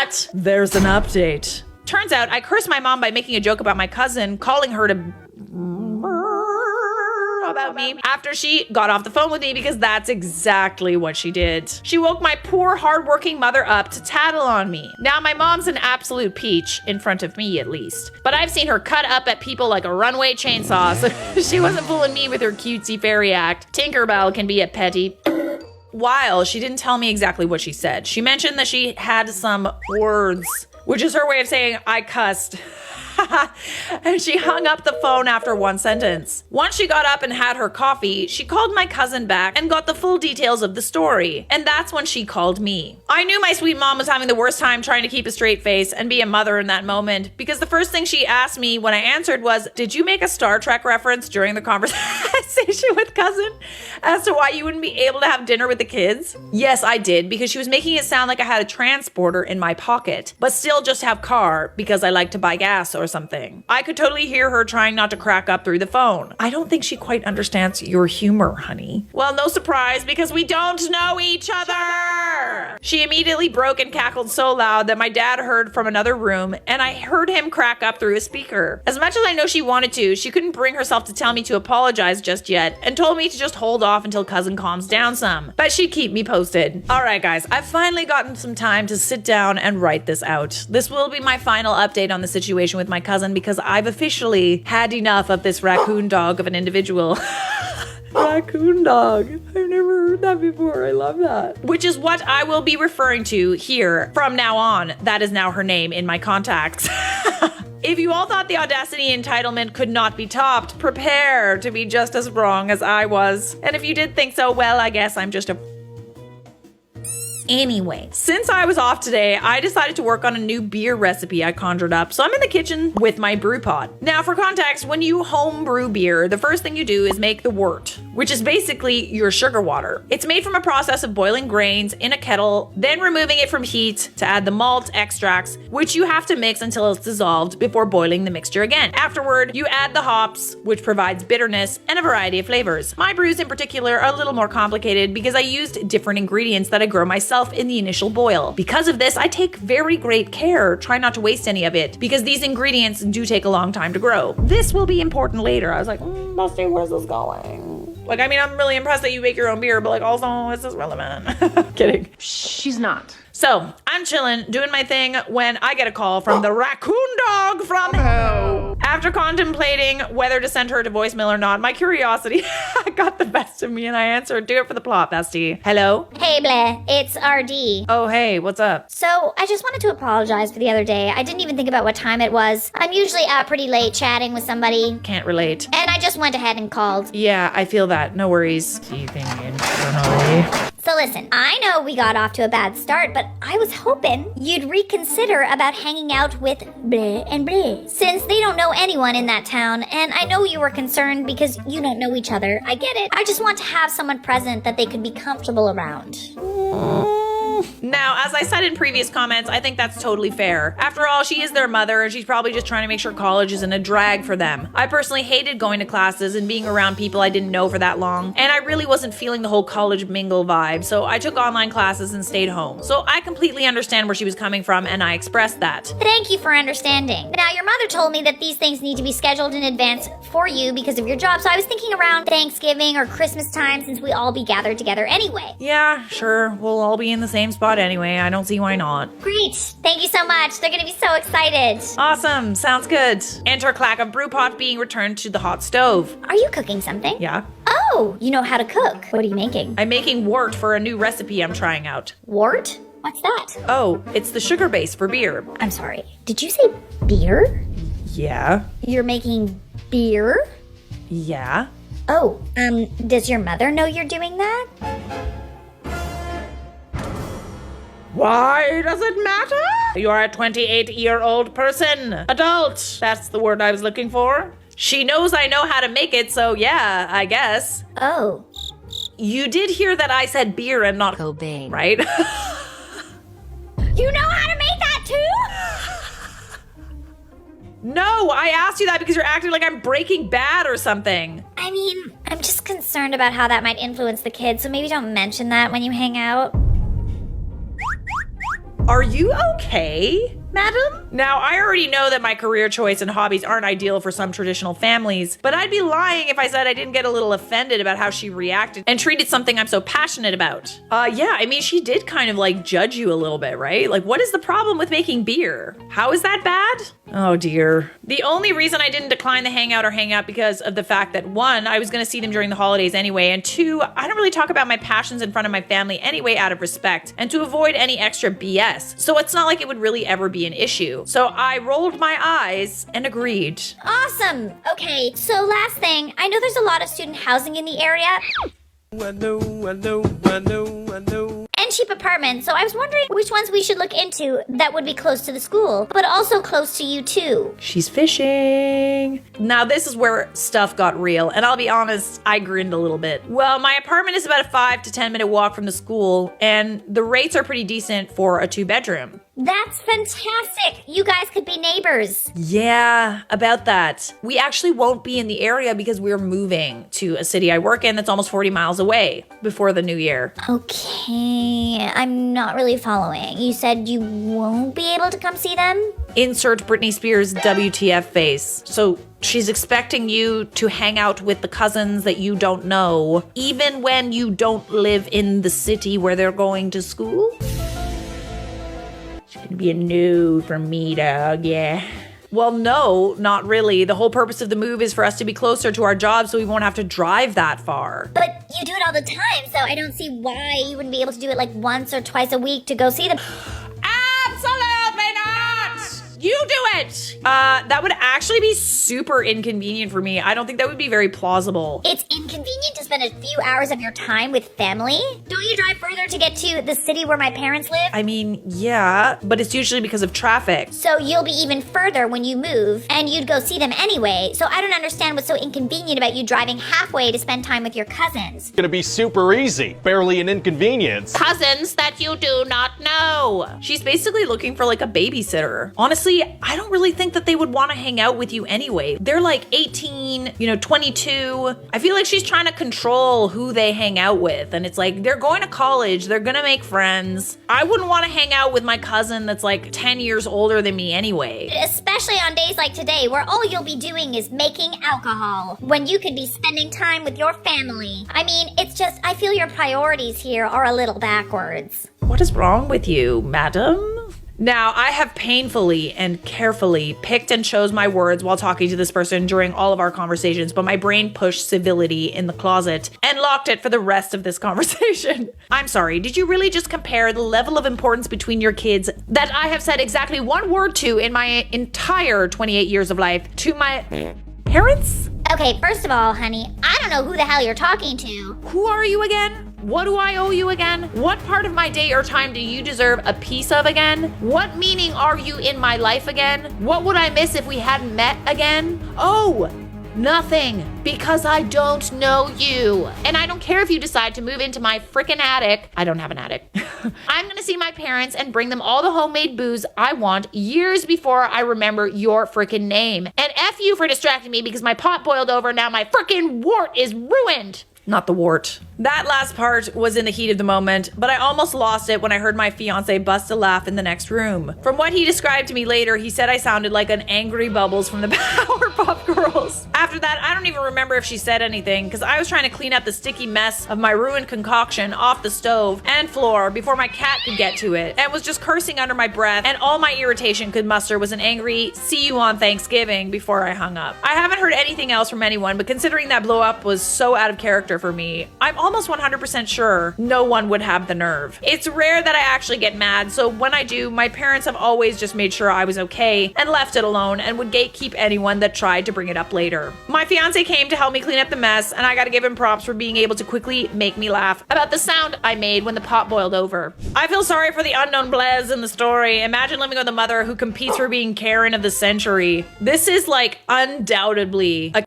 But there's an update. Turns out I cursed my mom by making a joke about my cousin, calling her to about me after she got off the phone with me, because that's exactly what she did. She woke my poor hardworking mother up to tattle on me. Now my mom's an absolute peach, in front of me at least, but I've seen her cut up at people like a runway chainsaw, so she wasn't fooling me with her cutesy fairy act. Tinkerbell can be a petty. While she didn't tell me exactly what she said, she mentioned that she had some words, which is her way of saying I cussed. And she hung up the phone after one sentence. Once she got up and had her coffee, she called my cousin back and got the full details of the story. And that's when she called me. I knew my sweet mom was having the worst time trying to keep a straight face and be a mother in that moment, because the first thing she asked me when I answered was, did you make a Star Trek reference during the conversation with cousin as to why you wouldn't be able to have dinner with the kids? Yes, I did, because she was making it sound like I had a transporter in my pocket, but still just have car because I like to buy gas or something. I could totally hear her trying not to crack up through the phone. I don't think she quite understands your humor, honey. Well, no surprise, because we don't know each other. She immediately broke and cackled so loud that my dad heard from another room, and I heard him crack up through a speaker. As much as I know she wanted to, she couldn't bring herself to tell me to apologize just yet, and told me to just hold off until cousin calms down some. But she'd keep me posted. All right, guys, I've finally gotten some time to sit down and write this out. This will be my final update on the situation with my cousin, because I've officially had enough of this raccoon dog of an individual. Raccoon dog. I've never heard that before. I love that. Which is what I will be referring to here from now on. That is now her name in my contacts. If you all thought the audacity entitlement could not be topped, prepare to be just as wrong as I was. And if you did think so, well, I guess I'm just a... Anyway, since I was off today, I decided to work on a new beer recipe I conjured up, so I'm in the kitchen with my brew pot. Now, for context, when you home brew beer, the first thing you do is make the wort, which is basically your sugar water. It's made from a process of boiling grains in a kettle, then removing it from heat to add the malt extracts, which you have to mix until it's dissolved before boiling the mixture again. Afterward, you add the hops, which provides bitterness and a variety of flavors. My brews in particular are a little more complicated because I used different ingredients that I grow myself in the initial boil. Because of this, I take very great care, try not to waste any of it, because these ingredients do take a long time to grow. This will be important later. I was like, Dusty, where's this going? Like, I mean, I'm really impressed that you make your own beer, but like, also, is this relevant? Kidding. She's not. So, I'm chilling, doing my thing, when I get a call from the raccoon dog from hell. After contemplating whether to send her to voicemail or not, my curiosity got the best of me and I answered. Do it for the plot, bestie. Hello? Hey, Bleh. It's RD. Oh, hey, what's up? So, I just wanted to apologize for the other day. I didn't even think about what time it was. I'm usually out pretty late chatting with somebody. Can't relate. And I just went ahead and called. Yeah, I feel that. No worries. Teething internally. So listen, I know we got off to a bad start, but I was hoping you'd reconsider about hanging out with Bleh and Bleh, since they don't know anyone in that town, and I know you were concerned because you don't know each other. I get it. I just want to have someone present that they could be comfortable around. Now, as I said in previous comments, I think that's totally fair. After all, she is their mother, and she's probably just trying to make sure college isn't a drag for them. I personally hated going to classes and being around people I didn't know for that long, and I really wasn't feeling the whole college mingle vibe, so I took online classes and stayed home. So I completely understand where she was coming from, and I expressed that. Thank you for understanding. Now, your mother told me that these things need to be scheduled in advance for you because of your job, so I was thinking around Thanksgiving or Christmas time since we all be gathered together anyway. Yeah, sure. We'll all be in the same spot anyway. I don't see why not. Great. Thank you so much. They're gonna be so excited. Awesome. Sounds good. Enter clack of brew pot being returned to the hot stove. Are you cooking something? Yeah. Oh, you know how to cook. What are you making? I'm making wort for a new recipe I'm trying out. Wort? What's that? Oh, it's the sugar base for beer. I'm sorry. Did you say beer? Yeah. You're making beer? Yeah. Oh, does your mother know you're doing that? Why does it matter? You're a 28-year-old person. Adult. That's the word I was looking for. She knows I know how to make it, so yeah, I guess. Oh. You did hear that I said beer and not Cobain, right? You know how to make that too? No, I asked you that because you're acting like I'm Breaking Bad or something. I mean, I'm just concerned about how that might influence the kids, so maybe don't mention that when you hang out. Are you okay, madam? Now, I already know that my career choice and hobbies aren't ideal for some traditional families, but I'd be lying if I said I didn't get a little offended about how she reacted and treated something I'm so passionate about. Yeah, I mean, she did kind of like judge you a little bit, right? Like, what is the problem with making beer? How is that bad? Oh dear. The only reason I didn't decline the hangout because of the fact that one, I was gonna see them during the holidays anyway, and two, I don't really talk about my passions in front of my family anyway out of respect, and to avoid any extra BS. So it's not like it would really ever be an issue. So I rolled my eyes and agreed. Awesome. Okay, so last thing, I know there's a lot of student housing in the area. I know. And cheap apartments, so I was wondering which ones we should look into that would be close to the school, but also close to you too. She's fishing. Now this is where stuff got real, and I'll be honest, I grinned a little bit. Well, my apartment is about a 5 to 10 minute walk from the school, and the rates are pretty decent for a 2-bedroom. That's fantastic. You guys could be neighbors. Yeah, about that. We actually won't be in the area because we're moving to a city I work in that's almost 40 miles away before the new year. Okay, I'm not really following. You said you won't be able to come see them? Insert Britney Spears WTF face. So she's expecting you to hang out with the cousins that you don't know, even when you don't live in the city where they're going to school? It's gonna be a no from me, dog, yeah. Well, no, not really. The whole purpose of the move is for us to be closer to our jobs so we won't have to drive that far. But you do it all the time, so I don't see why you wouldn't be able to do it like once or twice a week to go see them. Absolutely not! You do it! That would actually be super inconvenient for me. I don't think that would be very plausible. It's inconvenient to spend a few hours of your time with family? Don't you drive further to get to the city where my parents live? I mean, yeah, but it's usually because of traffic. So you'll be even further when you move, and you'd go see them anyway. So I don't understand what's so inconvenient about you driving halfway to spend time with your cousins. Gonna be super easy. Barely an inconvenience. Cousins that you do not know. She's basically looking for like a babysitter. Honestly, I don't really think that they would want to hang out with you anyway. They're like 18, 22. I feel like she's trying to control who they hang out with. And it's like, they're going to college. They're going to make friends. I wouldn't want to hang out with my cousin that's like 10 years older than me anyway. Especially on days like today, where all you'll be doing is making alcohol, when you could be spending time with your family. I mean, it's just, I feel your priorities here are a little backwards. What is wrong with you, madam? Now, I have painfully and carefully picked and chose my words while talking to this person during all of our conversations, but my brain pushed civility in the closet and locked it for the rest of this conversation. I'm sorry, did you really just compare the level of importance between your kids that I have said exactly one word to in my entire 28 years of life to my parents? Okay, first of all, honey, I don't know who the hell you're talking to. Who are you again? What do I owe you again? What part of my day or time do you deserve a piece of again? What meaning are you in my life again? What would I miss if we hadn't met again? Oh, nothing, because I don't know you. And I don't care if you decide to move into my frickin' attic. I don't have an attic. I'm gonna see my parents and bring them all the homemade booze I want years before I remember your frickin' name. And F you for distracting me because my pot boiled over and now my frickin' wart is ruined. Not the wart. That last part was in the heat of the moment, but I almost lost it when I heard my fiance bust a laugh in the next room. From what he described to me later, he said I sounded like an angry Bubbles from the Powerpuff Girls. After that, I don't even remember if she said anything, because I was trying to clean up the sticky mess of my ruined concoction off the stove and floor before my cat could get to it, and was just cursing under my breath, and all my irritation could muster was an angry, see you on Thanksgiving, before I hung up. I haven't heard anything else from anyone, but considering that blow up was so out of character for me, I'm almost 100% sure no one would have the nerve. It's rare that I actually get mad, so when I do, my parents have always just made sure I was okay and left it alone and would gatekeep anyone that tried to bring it up later. My fiance came to help me clean up the mess, and I gotta give him props for being able to quickly make me laugh about the sound I made when the pot boiled over. I feel sorry for the unknown Blaise in the story. Imagine living with a mother who competes for being Karen of the century. This is like undoubtedly a